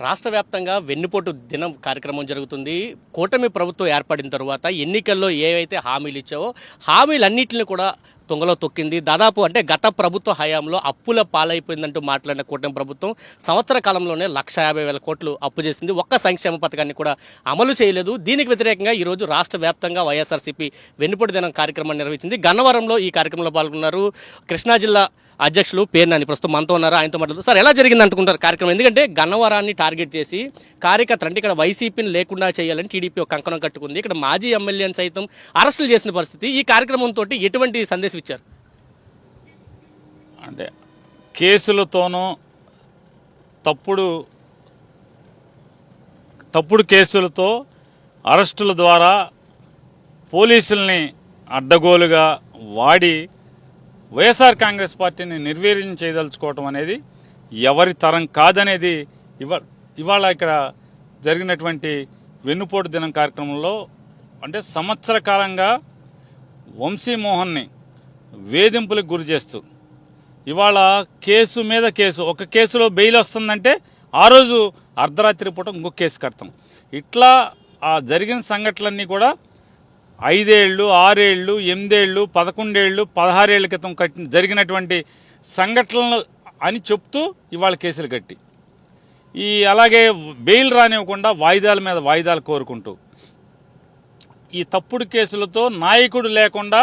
రాష్ట్ర వ్యాప్తంగా వెన్నుపోటు దినం కార్యక్రమం జరుగుతుంది. కూటమి ప్రభుత్వం ఏర్పడిన తర్వాత ఎన్నికల్లో ఏవైతే హామీలు ఇచ్చావో హామీలన్నింటిని కూడా తుంగలో తొక్కింది. దాదాపు అంటే గత ప్రభుత్వ హయాంలో అప్పుల పాలైపోయిందంటూ మాట్లాడిన కూటమి ప్రభుత్వం సంవత్సర కాలంలోనే 1,50,000 కోట్లు అప్పు చేసింది. ఒక్క సంక్షేమ పథకాన్ని కూడా అమలు చేయలేదు. దీనికి వ్యతిరేకంగా ఈరోజు రాష్ట్ర వ్యాప్తంగా వైఎస్ఆర్సీపీ వెన్నుపోటు దినం కార్యక్రమాన్ని నిర్వహించింది. గన్నవరంలో ఈ కార్యక్రమంలో పాల్గొన్నారు కృష్ణా జిల్లా అధ్యక్షులు పేర్నాని. ప్రస్తుతం మనతో ఉన్నారు, ఆయనతో మాట్లాడుతూ సార్ ఎలా జరిగింది అనుకుంటారు కార్యక్రమం? ఎందుకంటే గన్నవరాన్ని టార్గెట్ చేసి కార్యకర్తలు అంటే ఇక్కడ వైసీపీని లేకుండా చేయాలని టీడీపీ ఒక కంకణం కట్టుకుంది. ఇక్కడ మాజీ ఎమ్మెల్యేని సైతం అరెస్టులు చేసిన పరిస్థితి. ఈ కార్యక్రమంతో ఎటువంటి సందేశం ఇచ్చారు? అంటే కేసులతోనూ తప్పుడు కేసులతో అరెస్టుల ద్వారా పోలీసుల్ని అడ్డగోలుగా వాడి వైఎస్ఆర్ కాంగ్రెస్ పార్టీని నిర్వీర్యం చేయదలుచుకోవటం అనేది ఎవరి తరం కాదనేది ఇవాళ ఇక్కడ జరిగినటువంటి వెన్నుపోటు దినం కార్యక్రమంలో అంటే సంవత్సర కాలంగా వంశీమోహన్ని వేధింపులకు గురి చేస్తూ ఇవాళ కేసు మీద కేసు, ఒక కేసులో బెయిల్ వస్తుందంటే ఆ రోజు అర్ధరాత్రి పూట ఇంకొక కేసు కడతాం. ఇట్లా ఆ జరిగిన సంఘటనలన్నీ కూడా 5 ఏళ్ళు 6 ఏళ్ళు 8 ఏళ్ళు 11 ఏళ్ళు 16 ఏళ్ల క్రితం జరిగినటువంటి సంఘటనలు అని చెప్తూ ఇవాళ కేసులు కట్టి అలాగే బెయిల్ రానివ్వకుండా వాయిదాల మీద వాయిదాలు కోరుకుంటూ ఈ తప్పుడు కేసులతో నాయకుడు లేకుండా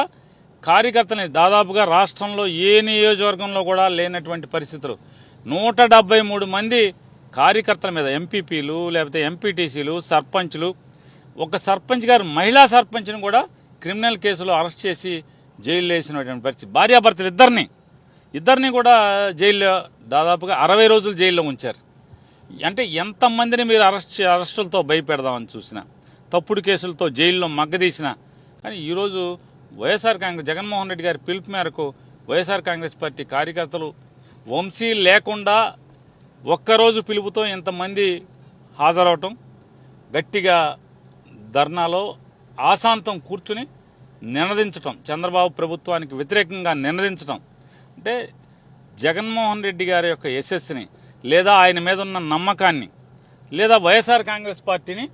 కార్యకర్తని దాదాపుగా రాష్ట్రంలో ఏ నియోజకవర్గంలో కూడా లేనటువంటి పరిస్థితులు 173 మంది కార్యకర్తల మీద ఎంపీపీలు లేకపోతే ఎంపీటీసీలు సర్పంచ్లు, ఒక సర్పంచ్ గారు మహిళా సర్పంచ్ని కూడా క్రిమినల్ కేసులో అరెస్ట్ చేసి జైల్లో వేసినటువంటి పరిస్థితి. భార్యాభర్తలు ఇద్దరిని కూడా జైల్లో దాదాపుగా 60 రోజులు జైల్లో ఉంచారు. అంటే ఎంతమందిని మీరు అరెస్టులతో భయపెడదామని చూసినా, తప్పుడు కేసులతో జైల్లో మగ్గదీసినా, కానీ ఈరోజు వైఎస్ఆర్ కాంగ్రెస్ జగన్మోహన్ రెడ్డి గారి పిలుపు మేరకు వైఎస్ఆర్ కాంగ్రెస్ పార్టీ కార్యకర్తలు వంశీ లేకుండా ఒక్కరోజు పిలుపుతో ఇంతమంది హాజరవటం, గట్టిగా ధర్నాలో ఆశాంతం కూర్చుని నినదించటం, చంద్రబాబు ప్రభుత్వానికి వ్యతిరేకంగా నినదించటం అంటే జగన్మోహన్ రెడ్డి గారి యొక్క యశస్సుని లేదా ఆయన మీద ఉన్న నమ్మకాన్ని లేదా వైఎస్ఆర్ కాంగ్రెస్ పార్టీని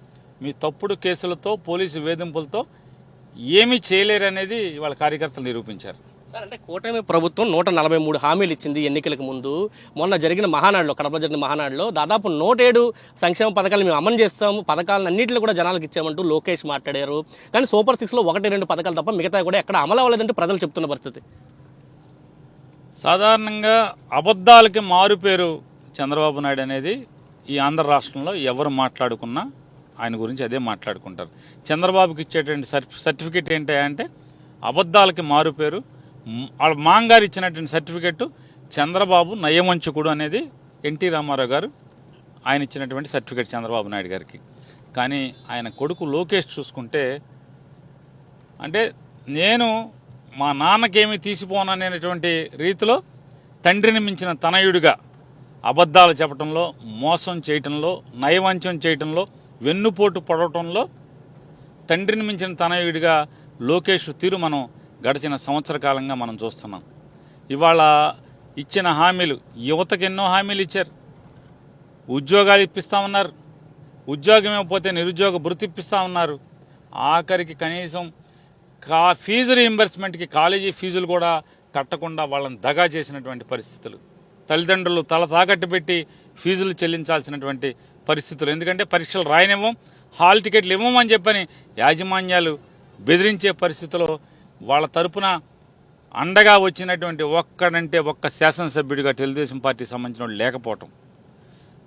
మీ తప్పుడు కేసులతో పోలీసు వేధింపులతో ఏమీ చేయలేరనేది వాళ్ళ కార్యకర్తలు నిరూపించారు. సార్ అంటే కూటమి ప్రభుత్వం 143 హామీలు ఇచ్చింది ఎన్నికలకు ముందు. మొన్న జరిగిన మహానాడులో, కడప జరిగిన మహానాడులో దాదాపు 107 సంక్షేమ పథకాలు మేము అమలు చేస్తాము, పథకాలను అన్నింటిలో కూడా జనాలకు ఇచ్చామంటూ లోకేష్ మాట్లాడారు. కానీ సూపర్ 6లో 1-2 పథకాలు తప్ప మిగతా కూడా ఎక్కడ అమలు అవ్వలేదంటూ ప్రజలు చెప్తున్న పరిస్థితి. సాధారణంగా అబద్ధాలకి మారుపేరు చంద్రబాబు నాయుడు అనేది ఈ ఆంధ్ర రాష్ట్రంలో ఎవరు మాట్లాడుకున్నా ఆయన గురించి అదే మాట్లాడుకుంటారు. చంద్రబాబుకి ఇచ్చేటువంటి సర్టిఫికెట్ ఏంటంటే అబద్ధాలకి మారుపేరు. వాళ్ళ మాంగారు ఇచ్చినటువంటి సర్టిఫికెట్ చంద్రబాబు నయవంచకుడు అనేది ఎన్టీ రామారావు గారు ఆయన ఇచ్చినటువంటి సర్టిఫికెట్ చంద్రబాబు నాయుడు గారికి. కానీ ఆయన కొడుకు లోకేష్ చూసుకుంటే అంటే నేను మా నాన్నకేమీ తీసిపోననేటువంటి రీతిలో తండ్రిని మించిన తనయుడిగా అబద్ధాలు చెప్పడంలో, మోసం చేయటంలో, నయవంచం చేయటంలో, వెన్నుపోటు పడటంలో తండ్రిని మించిన తనయుడిగా లోకేష్ తీరు మనం గడిచిన సంవత్సర కాలంగా మనం చూస్తున్నాం. ఇవాళ ఇచ్చిన హామీలు, యువతకు ఎన్నో హామీలు ఇచ్చారు. ఉద్యోగాలు ఇప్పిస్తామన్నారు, ఉద్యోగం ఇవ్వకపోతే నిరుద్యోగ భృతి ఇప్పిస్తామన్నారు. ఆఖరికి కనీసం ఫీజు రీయింబర్స్మెంట్కి కాలేజీ ఫీజులు కూడా కట్టకుండా వాళ్ళని దగా చేసినటువంటి పరిస్థితులు. తల్లిదండ్రులు తల తాకట్టు పెట్టి ఫీజులు చెల్లించాల్సినటువంటి పరిస్థితులు. ఎందుకంటే పరీక్షలు రాయనివ్వం, హాల్ టికెట్లు ఇవ్వమని చెప్పని యాజమాన్యాలు బెదిరించే పరిస్థితిలో వాళ్ళ తరపున అండగా వచ్చినటువంటి ఒక్క శాసనసభ్యుడిగా తెలుగుదేశం పార్టీకి సంబంధించిన వాళ్ళు లేకపోవటం,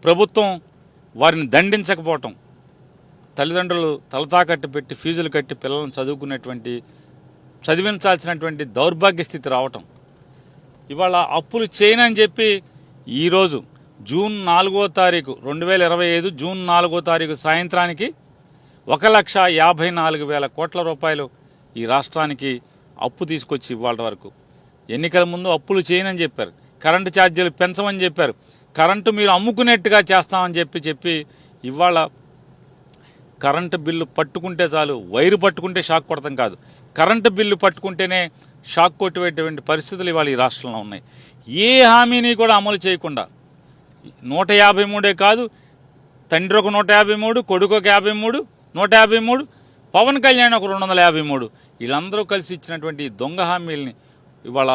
ప్రభుత్వం వారిని దండించకపోవటం, తల్లిదండ్రులు తలతాకట్టు పెట్టి ఫీజులు కట్టి పిల్లలను చదివించాల్సినటువంటి దౌర్భాగ్య స్థితి రావటం. ఇవాళ అప్పులు చేయనని చెప్పి ఈరోజు జూన్ 4వ తారీఖు 2025 జూన్ 4వ తారీఖు సాయంత్రానికి 1,54,000 కోట్ల రూపాయలు ఈ రాష్ట్రానికి అప్పు తీసుకొచ్చి ఇవాళ వరకు ఎన్నికల ముందు అప్పులు చేయనని చెప్పారు, కరెంటు ఛార్జీలు పెంచమని చెప్పారు, కరెంటు మీరు అమ్ముకునేట్టుగా చేస్తామని చెప్పి ఇవాళ కరెంటు బిల్లు పట్టుకుంటే చాలు, వైరు పట్టుకుంటే షాక్ కొడతాం కాదు, కరెంటు బిల్లు పట్టుకుంటేనే షాక్ కొట్టేటువంటి పరిస్థితులు ఇవాళ ఈ రాష్ట్రంలో ఉన్నాయి. ఏ హామీని కూడా అమలు చేయకుండా 153 కాదు తండ్రి ఒక 153, కొడుకు ఒక 53, 153, పవన్ కళ్యాణ్ ఒక 253. వీళ్ళందరూ కలిసి ఇచ్చినటువంటి ఈ దొంగ హామీలని ఇవాళ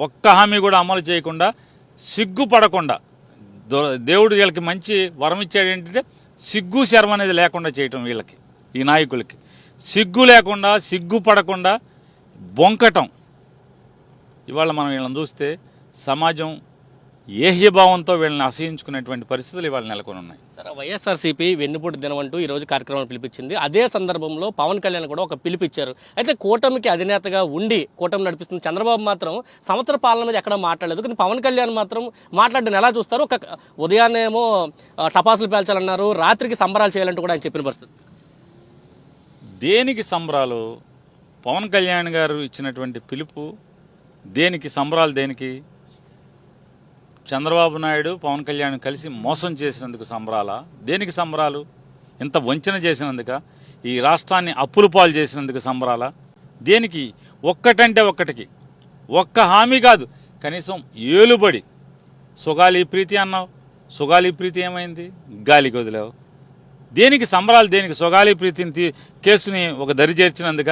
ఒక్క హామీ కూడా అమలు చేయకుండా సిగ్గుపడకుండా దేవుడు వీళ్ళకి మంచి వరం ఇచ్చాడు. ఏంటంటే సిగ్గు శర్మ అనేది లేకుండా చేయటం వీళ్ళకి, ఈ నాయకులకి సిగ్గు లేకుండా సిగ్గుపడకుండా బొంకటం. ఇవాళ మనం వీళ్ళని చూస్తే సమాజం ఏహ్యభావంతో వీళ్ళని అసహించుకునేటువంటి పరిస్థితులు ఇవాళ నెలకొని ఉన్నాయి. సరే, వైఎస్ఆర్సీపీ వెన్నుపోటు దినం అంటూ ఈరోజు కార్యక్రమాన్ని పిలిపించింది. అదే సందర్భంలో పవన్ కళ్యాణ్ కూడా ఒక పిలిపిచ్చారు. అయితే కూటమికి అధినేతగా ఉండి కూటమి నడిపిస్తున్న చంద్రబాబు మాత్రం సంవత్సర పాలన మీద ఎక్కడ మాట్లాడలేదు. కానీ పవన్ కళ్యాణ్ మాత్రం మాట్లాడడం ఎలా చూస్తారు? ఒక ఉదయాన్నేమో టపాసులు పేల్చాలన్నారు, రాత్రికి సంబరాలు చేయాలంటూ కూడా ఆయన చెప్పిన పరిస్థితి. దేనికి సంబరాలు? పవన్ కళ్యాణ్ గారు ఇచ్చినటువంటి పిలుపు దేనికి సంబరాలు? దేనికి? చంద్రబాబు నాయుడు పవన్ కళ్యాణ్ కలిసి మోసం చేసినందుకు సంబరాలా? దేనికి సంబరాలు? ఇంత వంచన చేసినందుక? ఈ రాష్ట్రాన్ని అప్పుల పాలు చేసినందుకు సంబరాలా? దేనికి? ఒక్కటంటే ఒక్కటికి ఒక్క హామీ కాదు, కనీసం ఏలుబడి. సుగాలి ప్రీతి అన్నావు, సుగాలి ప్రీతి ఏమైంది? గాలికి వదిలేవు. దేనికి సంబరాలు? దేనికి? సుగాలి ప్రీతిని కేసుని ఒక దరి చేర్చినందుక?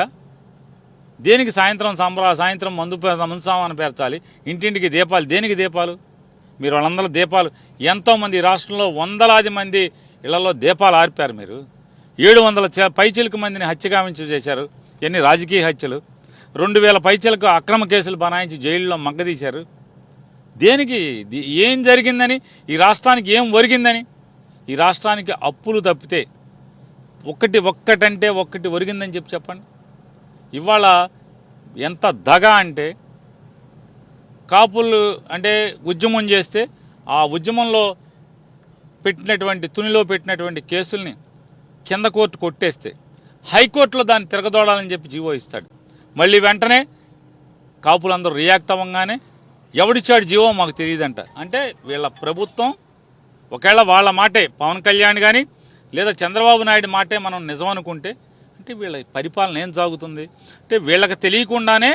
దేనికి సాయంత్రం మందు సామాను పేర్చాలి, ఇంటింటికి దీపాలు? దేనికి దీపాలు? మీరు వాళ్ళందరూ దీపాలు, ఎంతోమంది రాష్ట్రంలో వందలాది మంది ఇళ్లలో దీపాలు ఆర్పారు. మీరు 700 పైచిలకు మందిని హత్యగావించి చేశారు. ఎన్ని రాజకీయ హత్యలు! 2000 పైచిలకు అక్రమ కేసులు బనాయించి జైల్లో మగ్గదీశారు. దేనికి? ఏం జరిగిందని? ఈ రాష్ట్రానికి ఏం ఒరిగిందని? ఈ రాష్ట్రానికి అప్పులు తప్పితే ఒక్కటంటే ఒక్కటి ఒరిగిందని చెప్పండి. ఇవాళ ఎంత దగ అంటే, కాపులు అంటే ఉద్యమం చేస్తే ఆ ఉద్యమంలో పెట్టినటువంటి తునిలో పెట్టినటువంటి కేసుల్ని కింద కోర్టు కొట్టేస్తే హైకోర్టులో దాన్ని తిరగదోడాలని చెప్పి జీవో ఇస్తాడు. మళ్ళీ వెంటనే కాపులందరూ రియాక్ట్ అవ్వగానే ఎవడిచ్చాడు జీవో మాకు తెలియదంట. అంటే వీళ్ళ ప్రభుత్వం ఒకవేళ వాళ్ళ మాటే పవన్ కళ్యాణ్ కానీ లేదా చంద్రబాబు నాయుడు మాటే మనం నిజం అనుకుంటే, అంటే వీళ్ళ పరిపాలన ఏం సాగుతుంది? అంటే వీళ్ళకి తెలియకుండానే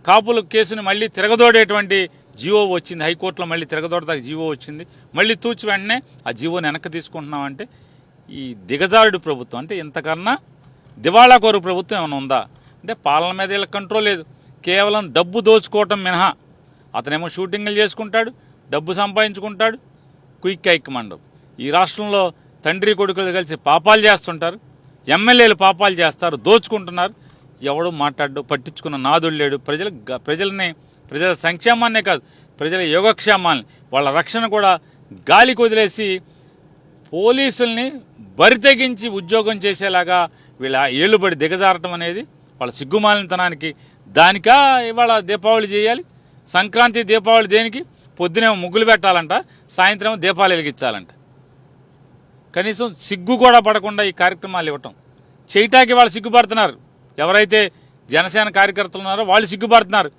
కాపుల కేసుని మళ్ళీ తిరగదోడేటువంటి జీవో వచ్చింది. హైకోర్టులో మళ్ళీ తిరగదోడదాకా జీవో వచ్చింది. మళ్ళీ తూచి వెంటనే ఆ జీవోని వెనక్కి తీసుకుంటున్నామంటే ఈ దిగజారుడు ప్రభుత్వం, అంటే ఇంతకన్నా దివాళా కోరు ప్రభుత్వం ఏమైనా ఉందా? అంటే పాలన మీద వీళ్ళకి కంట్రోల్ లేదు, కేవలం డబ్బు దోచుకోవటం మినహా. అతనేమో షూటింగ్లు చేసుకుంటాడు, డబ్బు సంపాదించుకుంటాడు, క్విక్ హైకమాండ్. ఈ రాష్ట్రంలో తండ్రి కొడుకులు కలిసి పాపాలు చేస్తుంటారు, ఎమ్మెల్యేలు పాపాలు చేస్తారు, దోచుకుంటున్నారు. ఎవడు మాట్లాడు, పట్టించుకున్న నాదుడు లేడు. ప్రజల సంక్షేమాన్నే కాదు, ప్రజల యోగక్షేమాన్ని, వాళ్ళ రక్షణ కూడా గాలికి వదిలేసి పోలీసుల్ని బరితెగించి ఉద్యోగం చేసేలాగా వీళ్ళ ఏళ్లుబడి దిగజారటం అనేది వాళ్ళ సిగ్గుమాలినతనానికి. దానికా ఇవాళ దీపావళి చేయాలి? సంక్రాంతి దీపావళి దేనికి? పొద్దునేమో ముగ్గులు పెట్టాలంట, సాయంత్రం దీపాలు వెలిగించాలంట. కనీసం సిగ్గు కూడా పడకుండా ఈ కార్యక్రమాలు ఇవ్వటం చేయటానికి వాళ్ళు సిగ్గుపడుతున్నారు. ఎవరైతే జనసేన కార్యకర్తలు ఉన్నారో వాళ్ళు సిగ్గుపడుతున్నారు.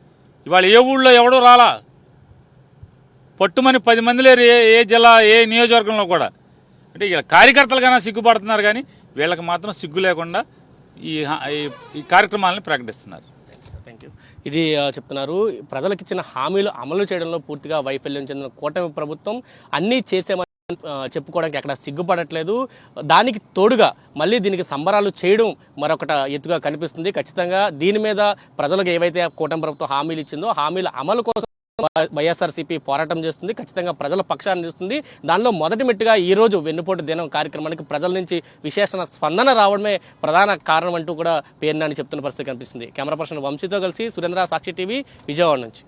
ఇవాళ ఏ ఊళ్ళో ఎవడో రాలా, పట్టుమని 10 మంది లేరు ఏ జిల్లా ఏ నియోజకవర్గంలో కూడా. అంటే ఇక కార్యకర్తలు కన్నా సిగ్గుపడుతున్నారు, కానీ వీళ్ళకి మాత్రం సిగ్గు లేకుండా ఈ కార్యక్రమాలను ప్రకటిస్తున్నారు. Thank you. ఇది చెప్తున్నారు, ప్రజలకు ఇచ్చిన హామీలు అమలు చేయడంలో పూర్తిగా వైఫల్యం చెందిన కూటమి ప్రభుత్వం అన్నీ చేసేమని చెప్పుకోవడానికి ఎక్కడ సిగ్గుపడట్లేదు. దానికి తోడుగా మళ్ళీ దీనికి సంబరాలు చేయడం మరొకట ఎత్తుగా కనిపిస్తుంది. ఖచ్చితంగా దీని మీద ప్రజలకు ఏవైతే కూటమి ప్రభుత్వం హామీలు ఇచ్చిందో హామీల అమలు కోసం వైఎస్ఆర్సీపీ పోరాటం చేస్తుంది. ఖచ్చితంగా ప్రజల పక్షాన్ని ఇస్తుంది. దానిలో మొదటి మెట్టుగా ఈరోజు వెన్నుపోటు దినం కార్యక్రమానికి ప్రజల నుంచి విశేషణ స్పందన రావడమే ప్రధాన కారణం అంటూ కూడా పేర్నాని చెప్తున్న పరిస్థితి కనిపిస్తుంది. కెమెరా పర్సన్ వంశీతో కలిసి సురేంద్ర, సాక్షి టీవీ, విజయవాడ నుంచి.